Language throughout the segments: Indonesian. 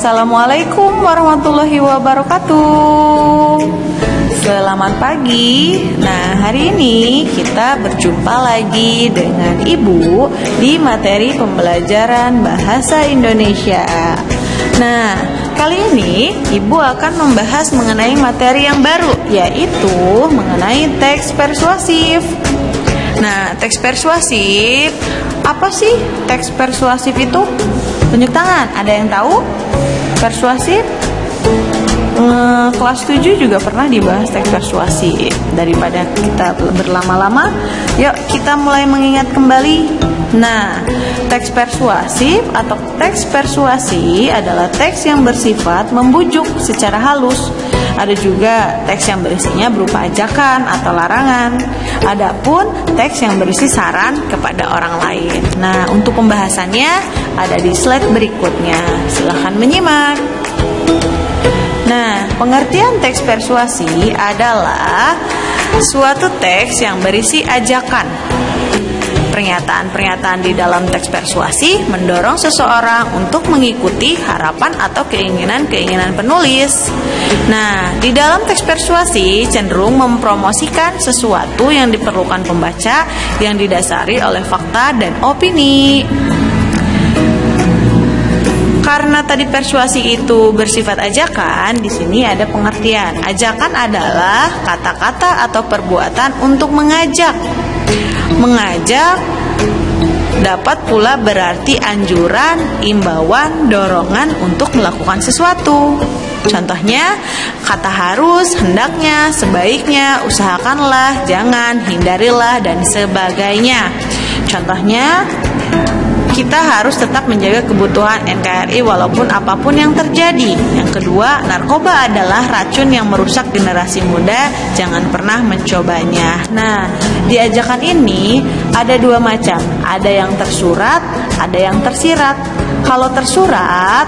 Assalamualaikum warahmatullahi wabarakatuh. Selamat pagi. Nah, hari ini kita berjumpa lagi dengan Ibu di materi pembelajaran Bahasa Indonesia. Nah, kali ini Ibu akan membahas mengenai materi yang baru, yaitu mengenai teks persuasif. Nah, teks persuasif, apa sih teks persuasif itu? Tunjuk tangan, ada yang tahu? Persuasif? Kelas 7 juga pernah dibahas teks persuasif. Daripada kita berlama-lama, yuk kita mulai mengingat kembali. Nah, teks persuasif atau teks persuasi adalah teks yang bersifat membujuk secara halus. Ada juga teks yang berisinya berupa ajakan atau larangan. Adapun teks yang berisi saran kepada orang lain. Nah, untuk pembahasannya ada di slide berikutnya. Silahkan menyimak. Nah, pengertian teks persuasi adalah suatu teks yang berisi ajakan. Pernyataan-pernyataan di dalam teks persuasi mendorong seseorang untuk mengikuti harapan atau keinginan-keinginan penulis. Nah, di dalam teks persuasi cenderung mempromosikan sesuatu yang diperlukan pembaca yang didasari oleh fakta dan opini. Karena tadi persuasi itu bersifat ajakan, di sini ada pengertian. Ajakan adalah kata-kata atau perbuatan untuk mengajak. Mengajak dapat pula berarti anjuran, imbauan, dorongan untuk melakukan sesuatu. Contohnya, kata harus, hendaknya, sebaiknya, usahakanlah, jangan, hindarilah, dan sebagainya. Contohnya, kita harus tetap menjaga kebutuhan NKRI walaupun apapun yang terjadi. Yang kedua, narkoba adalah racun yang merusak generasi muda, jangan pernah mencobanya. Nah, di ajakan ini ada dua macam, ada yang tersurat, ada yang tersirat. Kalau tersurat,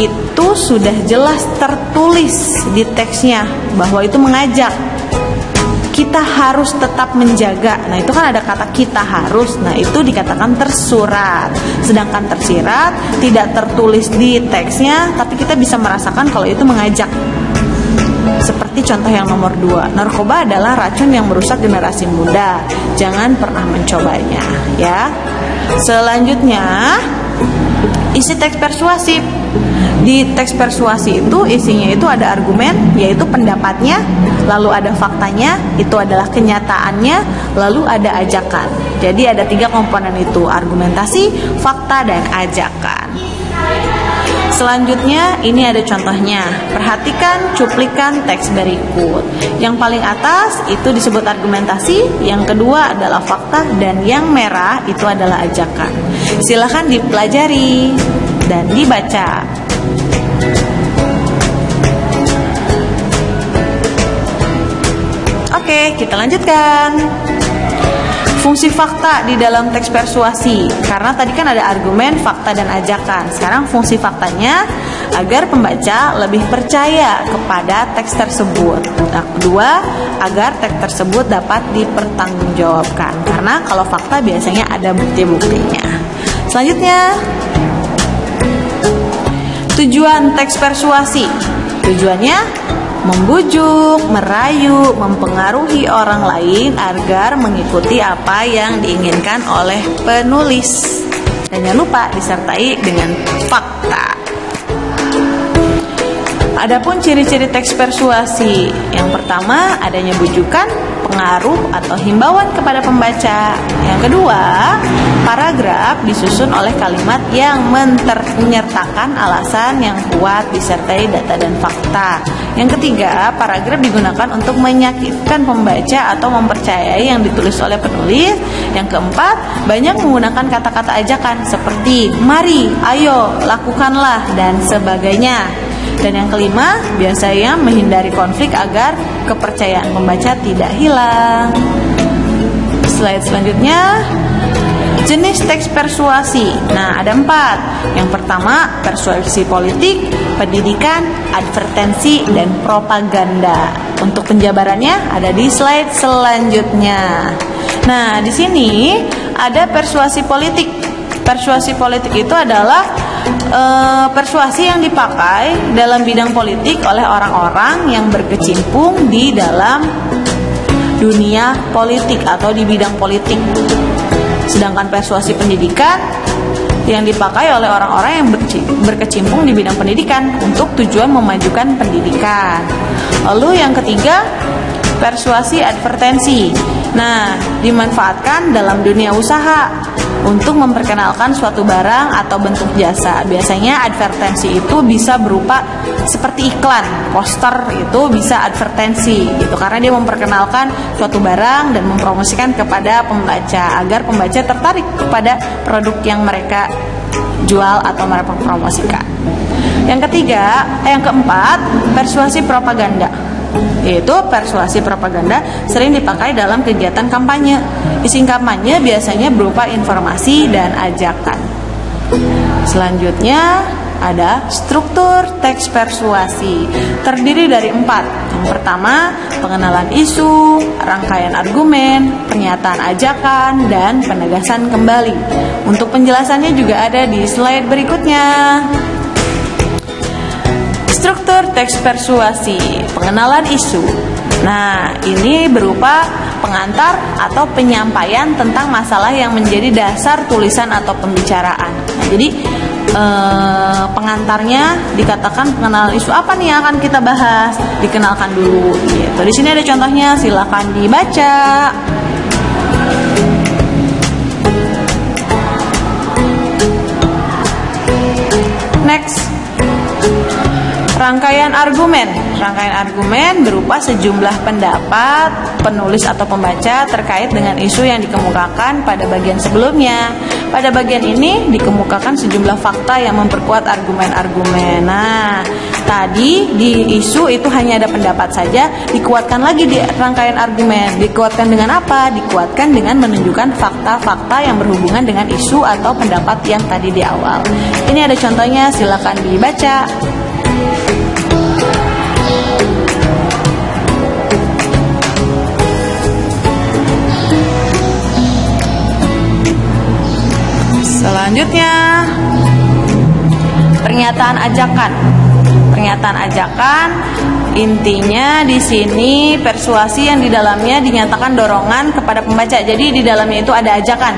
itu sudah jelas tertulis di teksnya bahwa itu mengajak. Kita harus tetap menjaga. Nah, itu kan ada kata kita harus. Nah, itu dikatakan tersurat. Sedangkan tersirat tidak tertulis di teksnya, tapi kita bisa merasakan kalau itu mengajak. Seperti contoh yang nomor 2, narkoba adalah racun yang merusak generasi muda, jangan pernah mencobanya, ya. Selanjutnya, isi teks persuasif. Di teks persuasi itu isinya itu ada argumen, yaitu pendapatnya, lalu ada faktanya, itu adalah kenyataannya, lalu ada ajakan. Jadi ada 3 komponen itu, argumentasi, fakta, dan ajakan. Selanjutnya ini ada contohnya. Perhatikan cuplikan teks berikut. Yang paling atas itu disebut argumentasi, yang kedua adalah fakta, dan yang merah itu adalah ajakan. Silakan dipelajari dan dibaca. Oke, kita lanjutkan. Fungsi fakta di dalam teks persuasi. Karena tadi kan ada argumen, fakta, dan ajakan. Sekarang fungsi faktanya agar pembaca lebih percaya kepada teks tersebut. Nah, kedua, agar teks tersebut dapat dipertanggungjawabkan. Karena kalau fakta biasanya ada bukti-buktinya. Selanjutnya, tujuan teks persuasi. Tujuannya membujuk, merayu, mempengaruhi orang lain agar mengikuti apa yang diinginkan oleh penulis. Dan jangan lupa disertai dengan fakta. Adapun ciri-ciri teks persuasi, yang pertama adanya bujukan, pengaruh atau himbauan kepada pembaca. Yang kedua, paragraf disusun oleh kalimat yang menyertakan alasan yang kuat disertai data dan fakta. Yang ketiga, paragraf digunakan untuk meyakinkan pembaca atau mempercayai yang ditulis oleh penulis. Yang keempat, banyak menggunakan kata-kata ajakan seperti mari, ayo, lakukanlah, dan sebagainya. Dan yang kelima, biasanya menghindari konflik agar kepercayaan pembaca tidak hilang. Slide selanjutnya, jenis teks persuasi. Nah, ada 4. Yang pertama, persuasi politik, pendidikan, advertensi, dan propaganda. Untuk penjabarannya ada di slide selanjutnya. Nah, di sini ada persuasi politik. Persuasi politik itu adalah persuasi yang dipakai dalam bidang politik oleh orang-orang yang berkecimpung di dalam dunia politik atau di bidang politik. Sedangkan persuasi pendidikan yang dipakai oleh orang-orang yang berkecimpung di bidang pendidikan untuk tujuan memajukan pendidikan. Lalu yang ketiga, persuasi advertensi. Nah, dimanfaatkan dalam dunia usaha untuk memperkenalkan suatu barang atau bentuk jasa. Biasanya advertensi itu bisa berupa seperti iklan, poster itu bisa advertensi gitu, karena dia memperkenalkan suatu barang dan mempromosikan kepada pembaca agar pembaca tertarik kepada produk yang mereka jual atau mereka promosikan. Yang keempat, persuasi propaganda. Yaitu persuasi propaganda sering dipakai dalam kegiatan kampanye. Isi kampanye biasanya berupa informasi dan ajakan. Selanjutnya ada struktur teks persuasi, terdiri dari 4. Yang pertama, pengenalan isu, rangkaian argumen, pernyataan ajakan, dan penegasan kembali. Untuk penjelasannya juga ada di slide berikutnya. Struktur teks persuasi, pengenalan isu. Nah, ini berupa pengantar atau penyampaian tentang masalah yang menjadi dasar tulisan atau pembicaraan. Nah, jadi pengantarnya dikatakan pengenalan isu, apa nih yang akan kita bahas, dikenalkan dulu gitu. Di sini ada contohnya, silakan dibaca. Next, rangkaian argumen. Rangkaian argumen berupa sejumlah pendapat penulis atau pembaca terkait dengan isu yang dikemukakan pada bagian sebelumnya. Pada bagian ini dikemukakan sejumlah fakta yang memperkuat argumen-argumen. Nah, tadi di isu itu hanya ada pendapat saja, dikuatkan lagi di rangkaian argumen. Dikuatkan dengan apa? Dikuatkan dengan menunjukkan fakta-fakta yang berhubungan dengan isu atau pendapat yang tadi di awal. Ini ada contohnya, silakan dibaca. Selanjutnya, pernyataan ajakan. Pernyataan ajakan intinya di sini persuasi yang di dalamnya dinyatakan dorongan kepada pembaca. Jadi di dalamnya itu ada ajakan.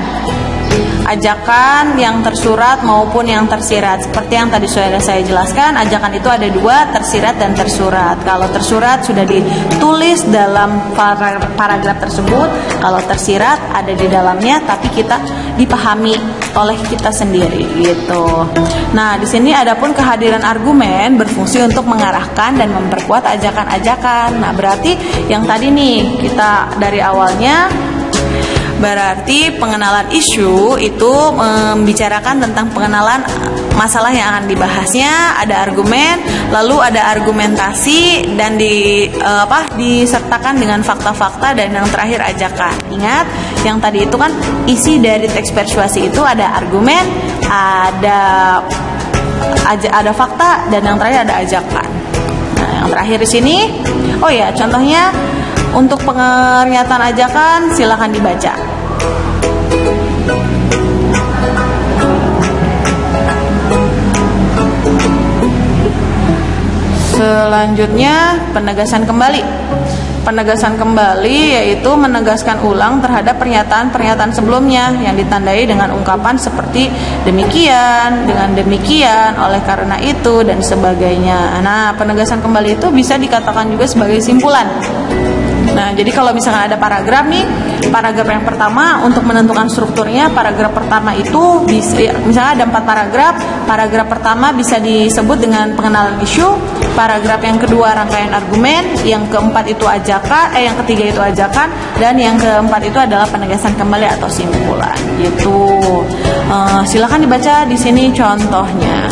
Ajakan yang tersurat maupun yang tersirat. Seperti yang tadi sudah saya jelaskan, ajakan itu ada 2, tersirat dan tersurat. Kalau tersurat sudah ditulis dalam paragraf tersebut, kalau tersirat ada di dalamnya tapi kita dipahami oleh kita sendiri gitu. Nah, di sini adapun kehadiran argumen berfungsi untuk mengarahkan dan memperkuat ajakan-ajakan. Nah, berarti yang tadi nih kita dari awalnya, berarti pengenalan isu itu membicarakan tentang pengenalan masalah yang akan dibahasnya, ada argumen, lalu ada argumentasi dan disertakan dengan fakta-fakta, dan yang terakhir ajakan. Ingat, yang tadi itu kan isi dari teks persuasi itu ada argumen, ada fakta, dan yang terakhir ada ajakan. Nah, yang terakhir di sini, oh ya, contohnya untuk pernyataan ajakan silakan dibaca. Selanjutnya, penegasan kembali. Penegasan kembali yaitu menegaskan ulang terhadap pernyataan-pernyataan sebelumnya yang ditandai dengan ungkapan seperti demikian, dengan demikian, oleh karena itu, dan sebagainya. Nah, penegasan kembali itu bisa dikatakan juga sebagai simpulan. Nah, jadi kalau misalnya ada paragraf nih, paragraf yang pertama untuk menentukan strukturnya, paragraf pertama itu bisa, misalnya ada 4 paragraf, paragraf pertama bisa disebut dengan pengenalan isu, paragraf yang kedua rangkaian argumen, yang keempat itu ajakan, yang ketiga itu ajakan, dan yang keempat itu adalah penegasan kembali atau simpulan. Gitu. Silakan dibaca di sini contohnya.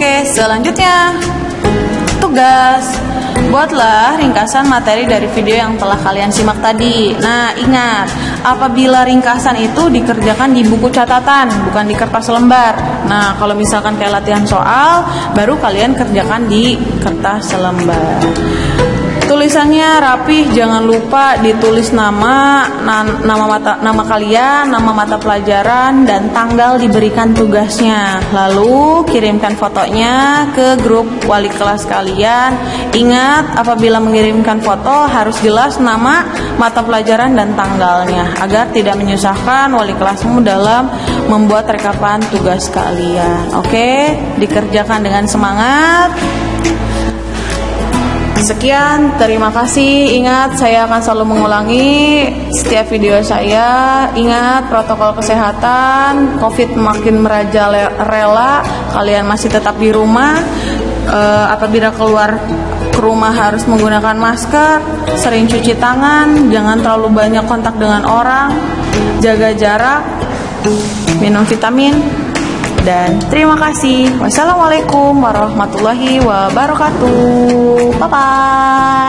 Oke, selanjutnya tugas. Buatlah ringkasan materi dari video yang telah kalian simak tadi. Nah, ingat, apabila ringkasan itu dikerjakan di buku catatan, bukan di kertas lembar. Nah, kalau misalkan kayak latihan soal, baru kalian kerjakan di kertas lembar. Tulisannya rapih, jangan lupa ditulis nama kalian, nama mata pelajaran, dan tanggal diberikan tugasnya. Lalu kirimkan fotonya ke grup wali kelas kalian. Ingat, apabila mengirimkan foto harus jelas nama, mata pelajaran, dan tanggalnya agar tidak menyusahkan wali kelasmu dalam membuat rekapan tugas kalian. Oke, dikerjakan dengan semangat. Sekian, terima kasih. Ingat, saya akan selalu mengulangi setiap video saya. Ingat protokol kesehatan, COVID makin merajalela. Kalian masih tetap di rumah. Apabila keluar ke rumah harus menggunakan masker, sering cuci tangan, jangan terlalu banyak kontak dengan orang, jaga jarak, minum vitamin. Dan terima kasih. Wassalamualaikum warahmatullahi wabarakatuh. Bye bye.